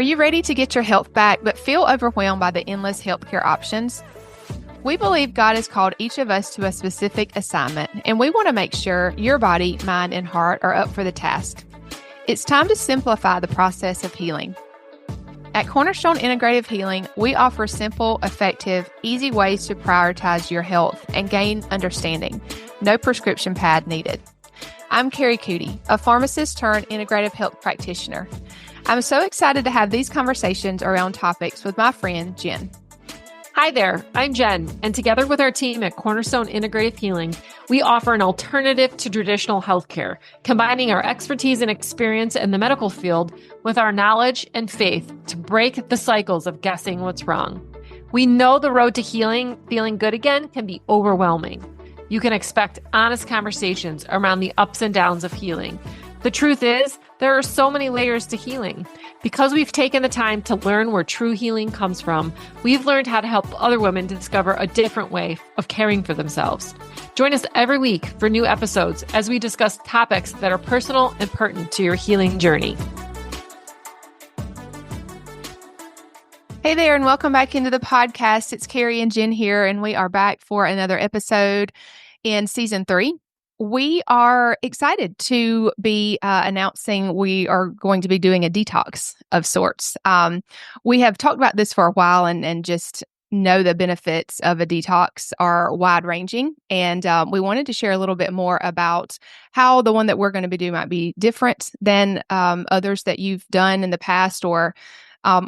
Are you ready to get your health back but feel overwhelmed by the endless healthcare options? We believe God has called each of us to a specific assignment, and we want to make sure your body, mind, and heart are up for the task. It's time to simplify the process of healing. At Cornerstone Integrative Healing, we offer simple, effective, easy ways to prioritize your health and gain understanding. No prescription pad needed. I'm Kari, a pharmacist turned integrative health practitioner. I'm so excited to have these conversations around topics with my friend, Jenn. Hi there, I'm Jenn, and together with our team at Cornerstone Integrative Healing, we offer an alternative to traditional healthcare, combining our expertise and experience in the medical field with our knowledge and faith to break the cycles of guessing what's wrong. We know the road to healing, feeling good again, can be overwhelming. You can expect honest conversations around the ups and downs of healing. The truth is, there are so many layers to healing. Because we've taken the time to learn where true healing comes from, we've learned how to help other women discover a different way of caring for themselves. Join us every week for new episodes as we discuss topics that are personal and pertinent to your healing journey. Hey there, and welcome back into the podcast. It's Kari and Jenn here, and we are back for another episode in season 3. We are excited to be announcing we are going to be doing a detox of sorts. We have talked about this for a while and just know the benefits of a detox are wide-ranging. And we wanted to share a little bit more about how the one that we're going to be doing might be different than others that you've done in the past or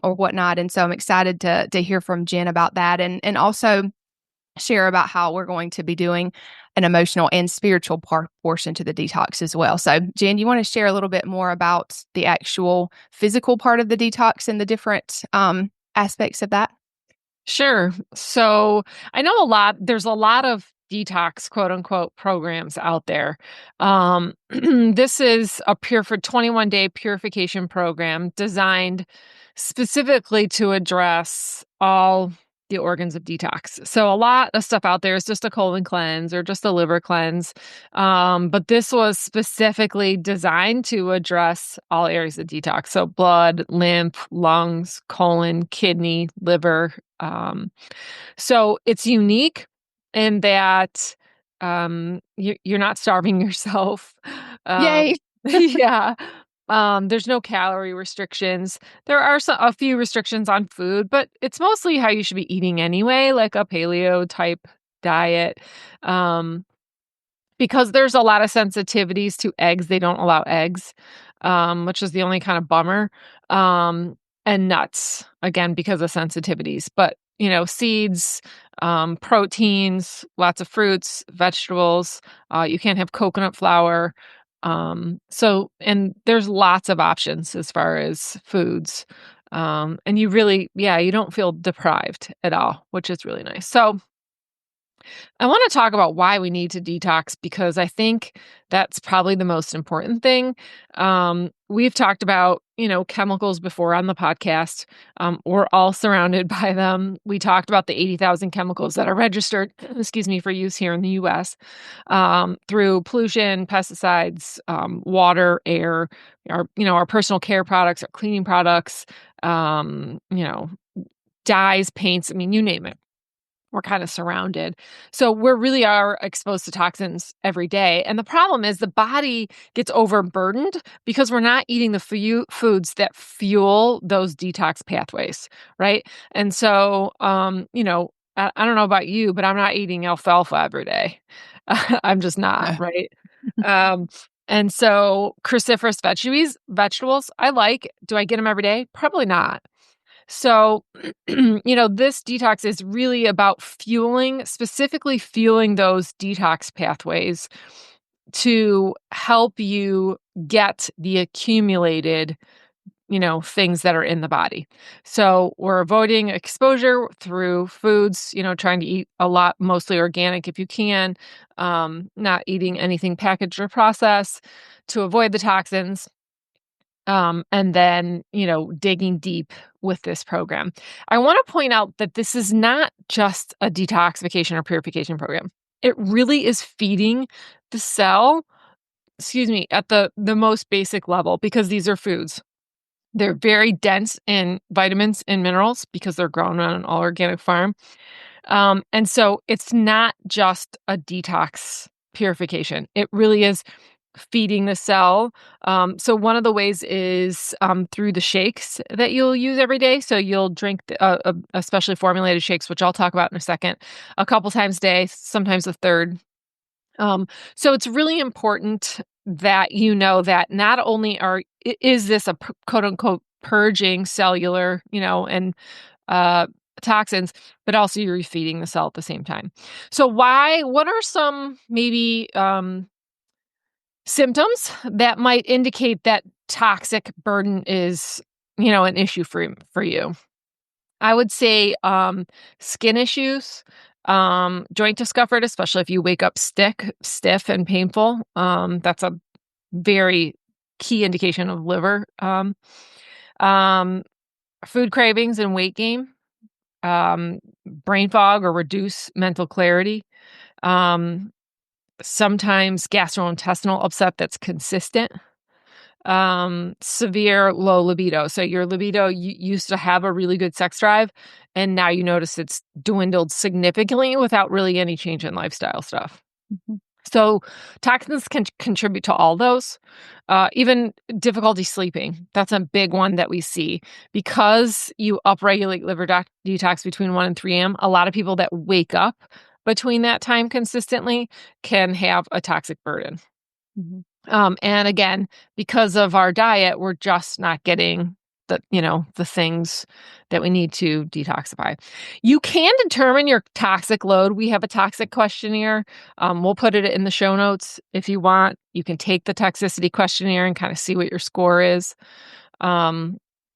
whatnot. And so I'm excited to hear from Jenn about that and also share about how we're going to be doing an emotional and spiritual portion to the detox as well. So, Jenn, you want to share a little bit more about the actual physical part of the detox and the different aspects of that? Sure. So I know there's a lot of detox, quote unquote, programs out there. This is a 21-day purification program designed specifically to address all the organs of detox. So a lot of stuff out there is just a colon cleanse or just a liver cleanse. But this was specifically designed to address all areas of detox. So blood, lymph, lungs, colon, kidney, liver. So it's unique in that you're not starving yourself. Yay! Yeah. There's no calorie restrictions. There are a few restrictions on food, but it's mostly how you should be eating anyway, like a paleo type diet. Because there's a lot of sensitivities to eggs. They don't allow eggs, which is the only kind of bummer. And nuts, again, because of sensitivities. But, seeds, proteins, lots of fruits, vegetables. You can't have coconut flour. And there's lots of options as far as foods. And you really, you don't feel deprived at all, which is really nice. So I want to talk about why we need to detox because I think that's probably the most important thing. We've talked about, chemicals before on the podcast. We're all surrounded by them. We talked about the 80,000 chemicals that are registered, for use here in the US through pollution, pesticides, water, air, our personal care products, our cleaning products, dyes, paints, you name it. We're kind of surrounded. So we really are exposed to toxins every day. And the problem is the body gets overburdened because we're not eating the foods that fuel those detox pathways, right? And so, I don't know about you, but I'm not eating alfalfa every day. I'm just not, right? And so cruciferous vegetables, I like. Do I get them every day? Probably not. So, this detox is really about specifically fueling those detox pathways to help you get the accumulated, things that are in the body. So we're avoiding exposure through foods, trying to eat a lot, mostly organic if you can, not eating anything packaged or processed to avoid the toxins. And then, digging deep with this program. I want to point out that this is not just a detoxification or purification program. It really is feeding the cell, at the most basic level, because these are foods. They're very dense in vitamins and minerals because they're grown on an all-organic farm. And so it's not just a detox purification. It really is feeding the cell. So one of the ways is through the shakes that you'll use every day. So you'll drink a specially formulated shakes, which I'll talk about in a second, a couple times a day, sometimes a third. So it's really important that you know that not only is this a quote unquote purging cellular, and uh, toxins, but also you're feeding the cell at the same time. So what are some maybe symptoms that might indicate that toxic burden is, an issue for you? I would say skin issues, joint discomfort, especially if you wake up stiff and painful. That's a very key indication of liver. Um, Food cravings and weight gain, brain fog or reduced mental clarity. Um, Sometimes gastrointestinal upset that's consistent. Severe low libido. So your libido used to have a really good sex drive, and now you notice it's dwindled significantly without really any change in lifestyle stuff. Mhm. So toxins can contribute to all those. Even difficulty sleeping. That's a big one that we see. Because you upregulate liver detox between 1 and 3 a.m., a lot of people that wake up between that time consistently can have a toxic burden. Mhm. And again, because of our diet, we're just not getting the things that we need to detoxify. You can determine your toxic load. We have a toxic questionnaire. We'll put it in the show notes if you want. You can take the toxicity questionnaire and kind of see what your score is.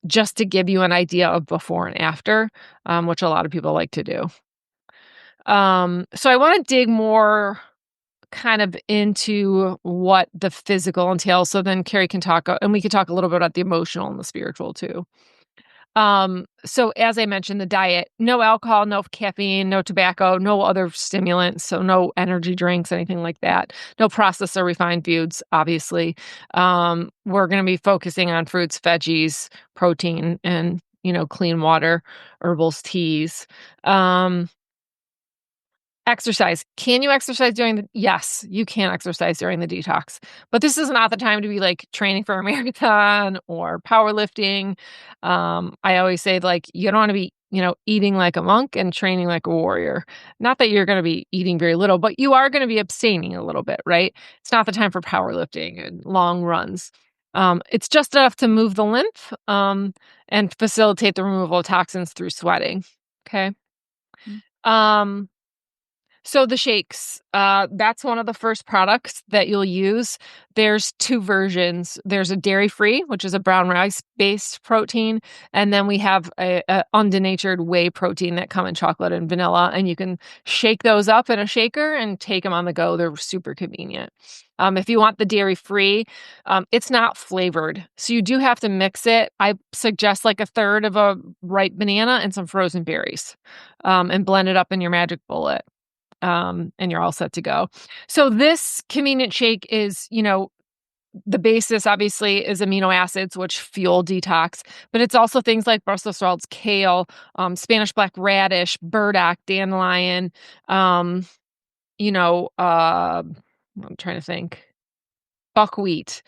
Just to give you an idea of before and after, which a lot of people like to do. So I want to dig more kind of into what the physical entails. So then Kari can talk, and we can talk a little bit about the emotional and the spiritual too. So as I mentioned, the diet, no alcohol, no caffeine, no tobacco, no other stimulants. So no energy drinks, anything like that. No processed or refined foods, obviously. We're going to be focusing on fruits, veggies, protein, and, clean water, herbals, teas. Exercise. Can you exercise yes, you can exercise during the detox, but this is not the time to be like training for a marathon or powerlifting. I always say like, you don't want to be, eating like a monk and training like a warrior. Not that you're going to be eating very little, but you are going to be abstaining a little bit, right? It's not the time for powerlifting and long runs. It's just enough to move the lymph, and facilitate the removal of toxins through sweating. Okay. Mm. Um, so the shakes, that's one of the first products that you'll use. There's 2 versions. There's a dairy-free, which is a brown rice-based protein, and then we have a undenatured whey protein that come in chocolate and vanilla, and you can shake those up in a shaker and take them on the go. They're super convenient. If you want the dairy-free, it's not flavored, so you do have to mix it. I suggest like a third of a ripe banana and some frozen berries, and blend it up in your magic bullet. And you're all set to go. So this convenient shake is, the basis obviously is amino acids, which fuel detox, but it's also things like Brussels sprouts, kale, Spanish black radish, burdock, dandelion, you know, uh, I'm trying to think, buckwheat,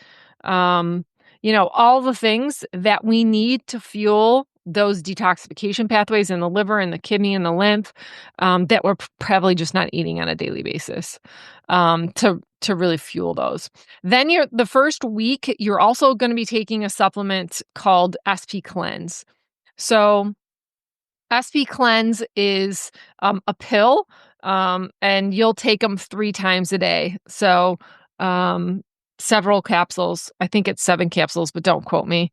all the things that we need to fuel those detoxification pathways in the liver and the kidney and the lymph, that we're probably just not eating on a daily basis, to really fuel those. Then the first week, you're also going to be taking a supplement called SP Cleanse. So SP Cleanse is a pill, and you'll take them 3 times a day. So several capsules. I think it's 7 capsules, but don't quote me.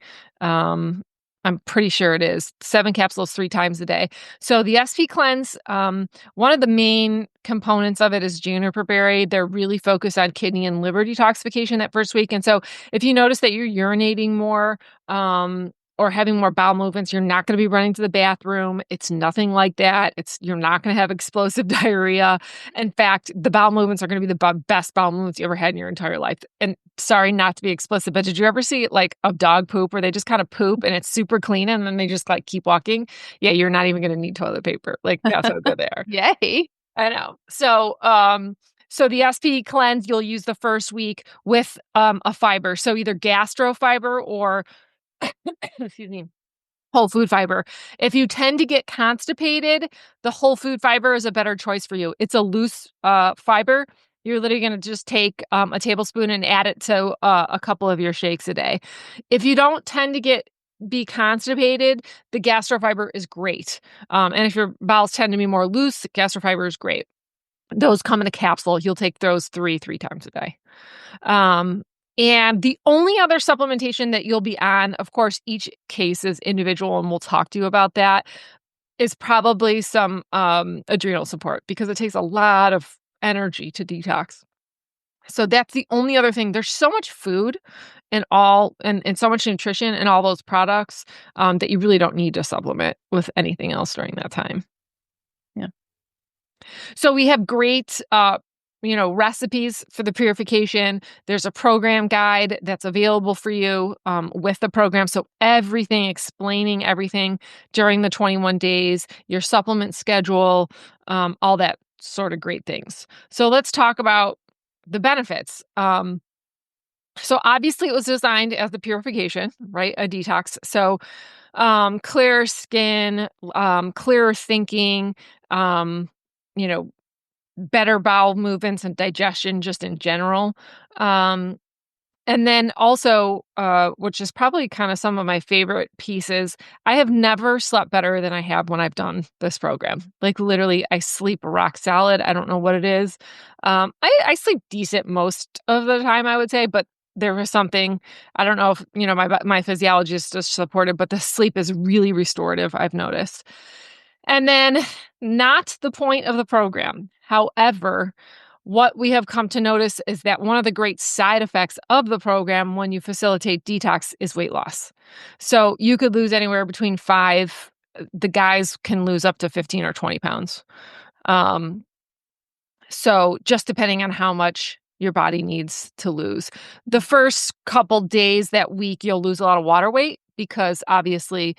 I'm pretty sure it is 7 capsules 3 times a day. So the SP Cleanse, one of the main components of it is juniper berry. They're really focused on kidney and liver detoxification that first week. And so if you notice that you're urinating more, or having more bowel movements, you're not going to be running to the bathroom. It's nothing like that. You're not going to have explosive diarrhea. In fact, the bowel movements are going to be the best bowel movements you ever had in your entire life. And sorry not to be explicit, but did you ever see like a dog poop where they just kind of poop and it's super clean and then they just like keep walking? Yeah, you're not even going to need toilet paper. Like that's how good they are. Yay. I know. So the SP cleanse you'll use the first week with a fiber. So either gastro fiber or excuse me, whole food fiber. If you tend to get constipated, the whole food fiber is a better choice for you. It's a loose fiber. You're literally going to just take a tablespoon and add it to a couple of your shakes a day. If you don't tend to be constipated, the gastrofiber is great. And if your bowels tend to be more loose, gastrofiber is great. Those come in a capsule. You'll take those three times a day. And the only other supplementation that you'll be on, of course, each case is individual, and we'll talk to you about that, is probably some adrenal support because it takes a lot of energy to detox. So that's the only other thing. There's so much food and so much nutrition in all those products that you really don't need to supplement with anything else during that time. Yeah. So we have great recipes for the purification. There's a program guide that's available for you with the program. So explaining everything during the 21 days, your supplement schedule, all that sort of great things. So let's talk about the benefits. So obviously it was designed as the purification, right? A detox. So clearer skin, clearer thinking, better bowel movements and digestion just in general. And then also, which is probably kind of some of my favorite pieces, I have never slept better than I have when I've done this program. Like literally, I sleep rock solid. I don't know what it is. I sleep decent most of the time, I would say, but there was something, I don't know if, my physiologist is supportive, but the sleep is really restorative, I've noticed. And then not the point of the program. However, what we have come to notice is that one of the great side effects of the program when you facilitate detox is weight loss. So you could lose anywhere between the guys can lose up to 15 or 20 pounds. So just depending on how much your body needs to lose. The first couple days that week, you'll lose a lot of water weight because obviously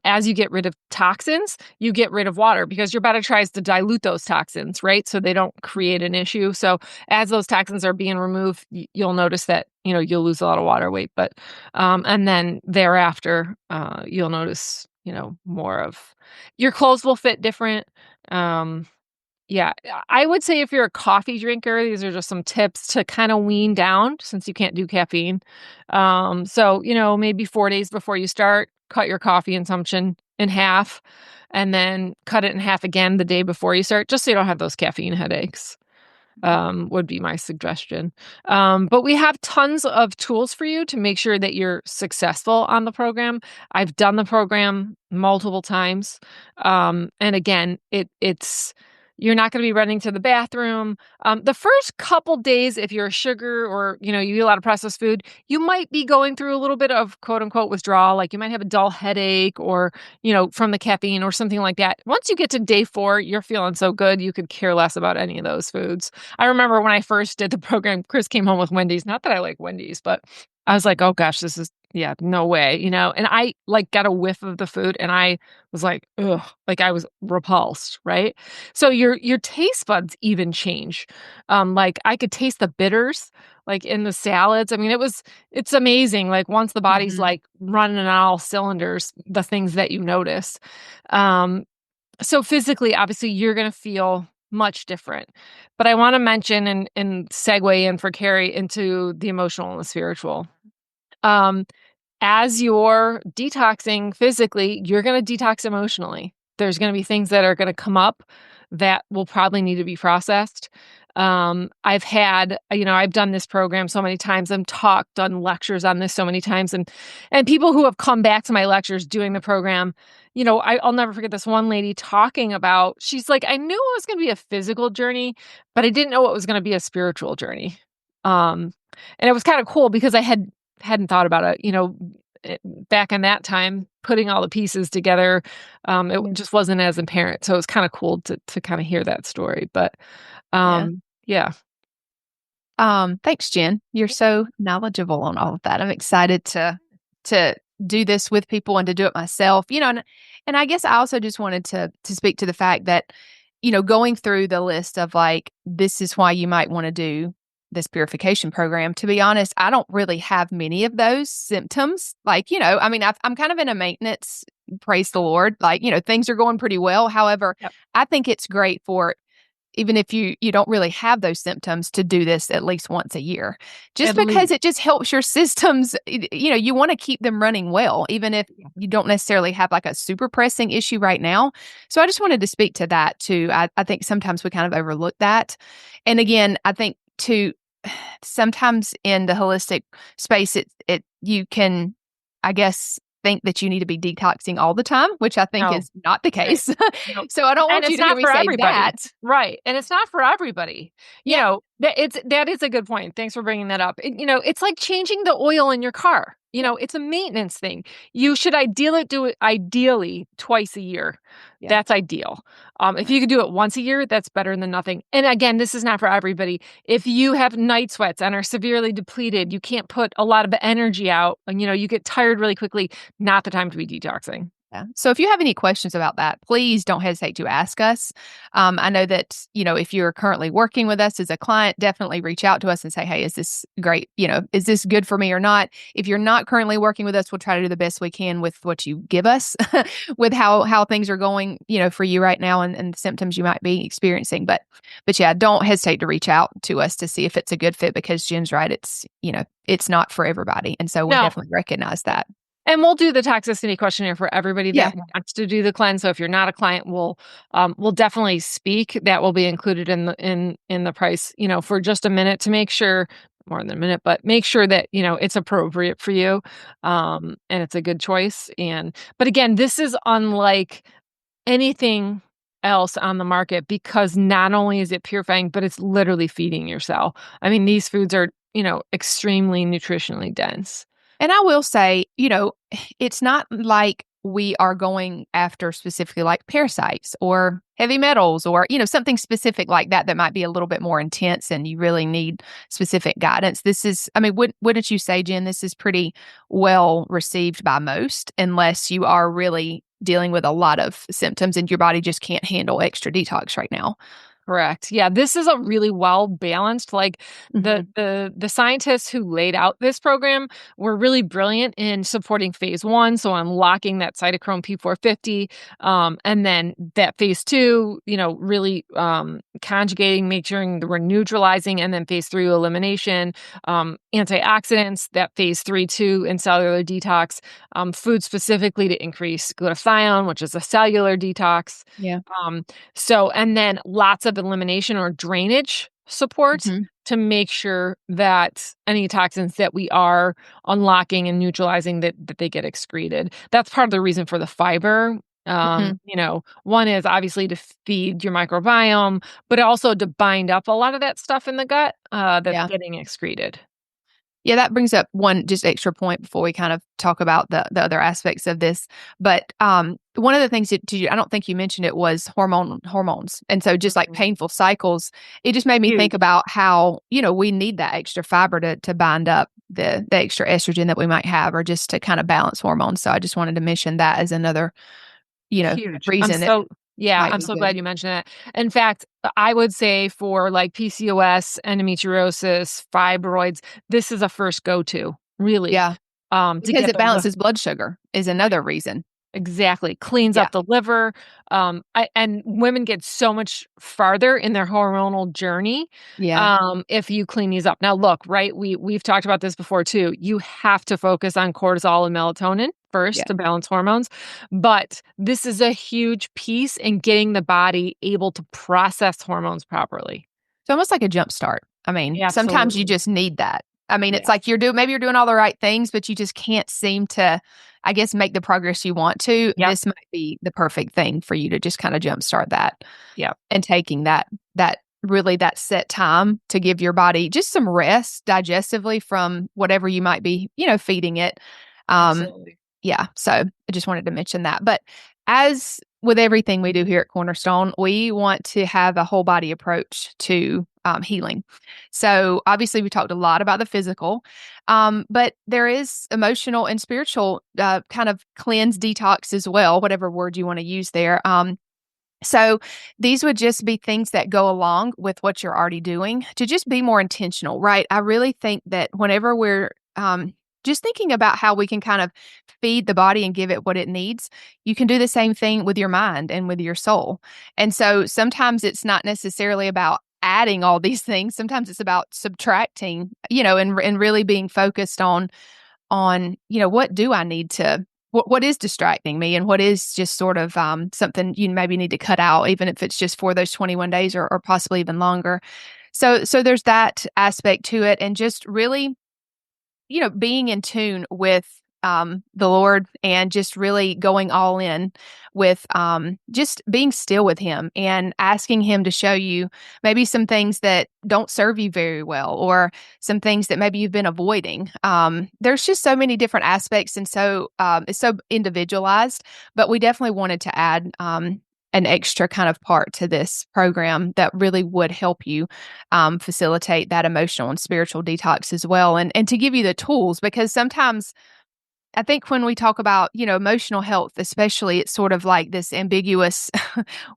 as you get rid of toxins, you get rid of water because your body tries to dilute those toxins, right? So they don't create an issue. So as those toxins are being removed, you'll notice that, you'll lose a lot of water weight. But, and then thereafter, you'll notice, more of your clothes will fit different. Yeah, I would say if you're a coffee drinker, these are just some tips to kind of wean down since you can't do caffeine. So, maybe 4 days before you start, cut your coffee consumption in half and then cut it in half again the day before you start, just so you don't have those caffeine headaches. Would be my suggestion. But we have tons of tools for you to make sure that you're successful on the program. I've done the program multiple times. And again, it's you're not going to be running to the bathroom. The first couple days, if you're a sugar or, you eat a lot of processed food, you might be going through a little bit of quote unquote withdrawal. Like you might have a dull headache or, from the caffeine or something like that. Once you get to day 4, you're feeling so good. You could care less about any of those foods. I remember when I first did the program, Chris came home with Wendy's. Not that I like Wendy's, but I was like, oh gosh, this is, no way, and I got a whiff of the food and I was like, ugh, like I was repulsed, right? So your taste buds even change. Like I could taste the bitters like in the salads. I mean, it's amazing. Like once the body's like running on all cylinders, the things that you notice. So physically, obviously you're going to feel much different. But I want to mention and segue in for Kari into the emotional and the spiritual. As you're detoxing physically, you're going to detox emotionally. There's going to be things that are going to come up that will probably need to be processed. I've done this program so many times. Done lectures on this so many times. And people who have come back to my lectures doing the program, I'll never forget this one lady talking about, she's like, I knew it was going to be a physical journey, but I didn't know it was going to be a spiritual journey. And it was kind of cool because I hadn't thought about it. back in that time, putting all the pieces together, it Yeah. just wasn't as apparent. So it was kind of cool to kind of hear that story. But Yeah. yeah. Thanks, Jen. You're so knowledgeable on all of that. I'm excited to do this with people and to do it myself. And I guess I also just wanted to speak to the fact that, going through the list of like, this is why you might want to do this purification program. To be honest, I don't really have many of those symptoms. Like, I mean, I'm kind of in a maintenance, praise the Lord. Like, things are going pretty well. However, Yep. I think it's great for even if you don't really have those symptoms to do this at least once a year, just At because least. it just helps your systems. You want to keep them running well, even if you don't necessarily have like a super pressing issue right now. So I just wanted to speak to that too. I think sometimes we kind of overlook that. And again, I think too, sometimes in the holistic space, you can, I guess, think that you need to be detoxing all the time, which I think No. is not the Right. case. Nope. So I don't And want you it's to hear not me for say everybody. that. Right. And it's not for everybody. Yeah. That is a good point. Thanks for bringing that up. It's like changing the oil in your car. It's a maintenance thing. You should do it ideally twice a year. Yeah. That's ideal. If you could do it once a year, that's better than nothing. And again, this is not for everybody. If you have night sweats and are severely depleted, you can't put a lot of energy out, and you get tired really quickly, not the time to be detoxing. Yeah. So if you have any questions about that, please don't hesitate to ask us. I know that, if you're currently working with us as a client, definitely reach out to us and say, hey, is this great? Is this good for me or not? If you're not currently working with us, we'll try to do the best we can with what you give us with how things are going, for you right now and the symptoms you might be experiencing. But yeah, don't hesitate to reach out to us to see if it's a good fit, because Jen's right. It's not for everybody. And so we No. definitely recognize that. And we'll do the toxicity questionnaire for everybody Yeah. that wants to do the cleanse. So if you're not a client, we'll definitely speak. That will be included in the price, for just a minute to make sure, more than a minute, but make sure that, it's appropriate for you. And it's a good choice. But again, this is unlike anything else on the market, because not only is it purifying, but it's literally feeding your cell. I mean, these foods are, extremely nutritionally dense. And I will say, it's not like we are going after specifically like parasites or heavy metals or, something specific like that might be a little bit more intense and you really need specific guidance. This is, I mean, wouldn't you say, Jen, this is pretty well received by most, unless you are really dealing with a lot of symptoms and your body just can't handle extra detox right now. Correct. Yeah, this is a really well balanced. Like the scientists who laid out this program were really brilliant in supporting phase 1, so unlocking that cytochrome P450, and then that phase 2, really conjugating, making sure that we're neutralizing, and then phase 3 elimination, antioxidants. That phase 3 too in cellular detox, food specifically to increase glutathione, which is a cellular detox. Yeah. So, and then lots of elimination or drainage support to make sure that any toxins that we are unlocking and neutralizing, that they get excreted. That's part of the reason for the fiber. One is obviously to feed your microbiome, but also to bind up a lot of that stuff in the gut that's getting excreted. Yeah, that brings up one just extra point before we kind of talk about the other aspects of this. But one of the things that I don't think you mentioned it was hormones. And so just like painful cycles, it just made me think about how, we need that extra fiber to bind up the extra estrogen that we might have, or just to kind of balance hormones. So I just wanted to mention that as another, Huge. reason. I'm so glad you mentioned that. In fact, I would say for like PCOS, endometriosis, fibroids, this is a first go-to, really. Yeah. To Because get it balances blood sugar is another reason. Exactly. Cleans up the liver. And women get so much farther in their hormonal journey. Yeah. If you clean these up. Now, look, right. We've talked about this before too. You have to focus on cortisol and melatonin first to balance hormones. But this is a huge piece in getting the body able to process hormones properly. It's almost like a jump start. I mean, sometimes you just need that. I mean, it's like maybe you're doing all the right things, but you just can't seem to, I guess, make the progress you want to. Yep. This might be the perfect thing for you to just kind of jumpstart that. Yeah. And taking that set time to give your body just some rest digestively from whatever you might be, feeding it. Absolutely. Yeah. So I just wanted to mention that. But as with everything we do here at Cornerstone, we want to have a whole body approach to healing. So obviously we talked a lot about the physical, but there is emotional and spiritual kind of cleanse, detox as well, whatever word you want to use there. So these would just be things that go along with what you're already doing to just be more intentional, right? I really think that whenever we're just thinking about how we can kind of feed the body and give it what it needs, you can do the same thing with your mind and with your soul. And so sometimes it's not necessarily about adding all these things. Sometimes it's about subtracting, and really being focused on, what do I need to what is distracting me and what is just sort of something you maybe need to cut out, even if it's just for those 21 days or possibly even longer. So there's that aspect to it, and just really, being in tune with the Lord and just really going all in with just being still with Him and asking Him to show you maybe some things that don't serve you very well, or some things that maybe you've been avoiding. There's just so many different aspects, and so it's so individualized, but we definitely wanted to add an extra kind of part to this program that really would help you facilitate that emotional and spiritual detox as well. And to give you the tools, because sometimes I think when we talk about, emotional health, especially, it's sort of like this ambiguous,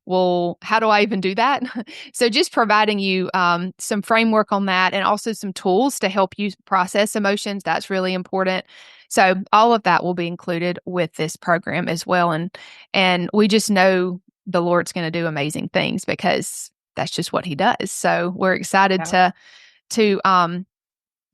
well, how do I even do that? So just providing you some framework on that, and also some tools to help you process emotions, that's really important. So all of that will be included with this program as well. And we just know the Lord's going to do amazing things, because that's just what He does. So we're excited to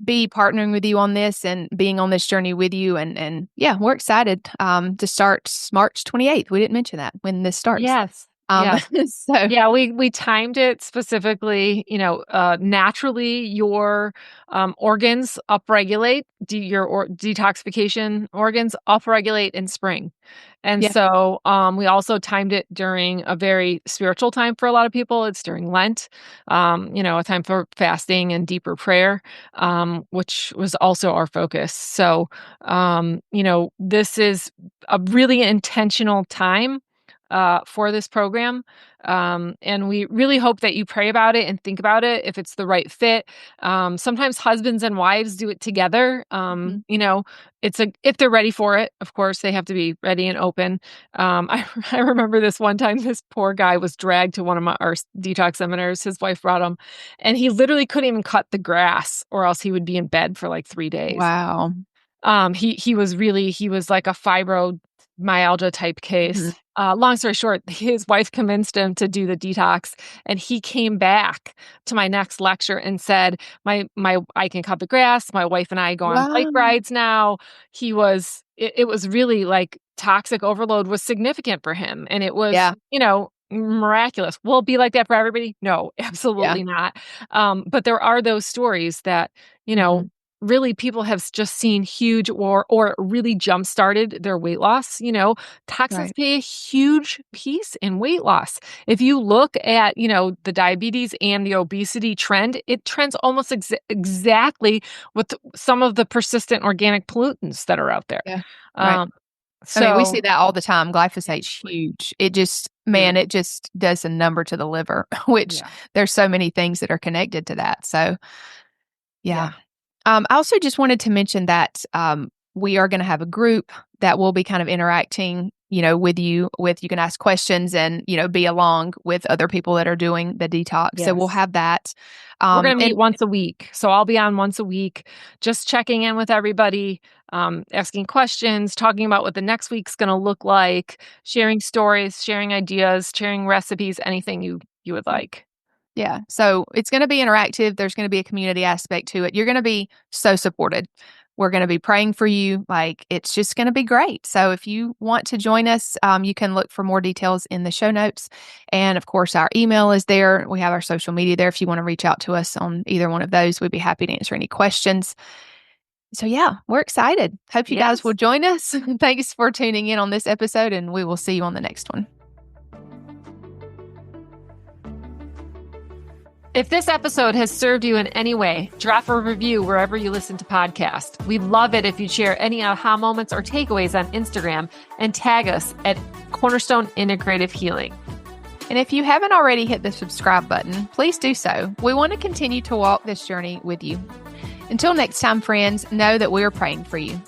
be partnering with you on this and being on this journey with you. And yeah, we're excited to start March 28th. We didn't mention that when this starts. Yes. Um, Yes. so Yeah, we timed it specifically. Naturally, your organs upregulate, your detoxification organs upregulate in spring. And yeah, so we also timed it during a very spiritual time for a lot of people. It's during Lent, a time for fasting and deeper prayer, which was also our focus. So, this is a really intentional time for this program. And we really hope that you pray about it and think about it if it's the right fit. Sometimes husbands and wives do it together. mhm. If they're ready for it, of course, they have to be ready and open. I remember this one time, this poor guy was dragged to one of our detox seminars. His wife brought him, and he literally couldn't even cut the grass, or else he would be in bed for like 3 days. Wow. He was like a fibromyalgia type case. Mhm. Long story short, his wife convinced him to do the detox, and he came back to my next lecture and said, "My I can cut the grass. My wife and I go on bike Wow. rides now." It was really like toxic overload was significant for him, and it was, Yeah. miraculous. Will it be like that for everybody? No, Yeah. absolutely not. But there are those stories that, Mhm. really people have just seen huge or really jump started their weight loss. Toxins Right. play a huge piece in weight loss. If you look at, the diabetes and the obesity trend, it trends almost exactly with some of the persistent organic pollutants that are out there. Yeah. Right. Um, I mean, we so see that all the time. Glyphosate's exactly. huge. It just, man, Huge. it just does a number to the liver, which Yeah. there's so many things that are connected to that. So yeah. Yeah. I also just wanted to mention that we are going to have a group that will be kind of interacting, with you. You can ask questions and be along with other people that are doing the detox. So we'll Yes. have that. We're gonna And meet once a week. So I'll be on once a week, just checking in with everybody, asking questions, talking about what the next week's gonna look like, sharing stories, sharing ideas, sharing recipes, anything you would like. yeah, so it's going to be interactive. There's going to be a community aspect to it. You're going to be so supported. We're going to be praying for you. Like, it's just going to be great. So if you want to join us, you can look for more details in the show notes. And of course, our email is there. We have our social media there. If you want to reach out to us on either one of those, we'd be happy to answer any questions. So yeah, we're excited. Hope you guys will Yes. join us. Thanks for tuning in on this episode, and we will see you on the next one. If this episode has served you in any way, drop a review wherever you listen to podcasts. We'd love it if you'd share any aha moments or takeaways on Instagram and tag us at Cornerstone Integrative Healing. And if you haven't already hit the subscribe button, please do so. We want to continue to walk this journey with you. Until next time, friends, know that we are praying for you.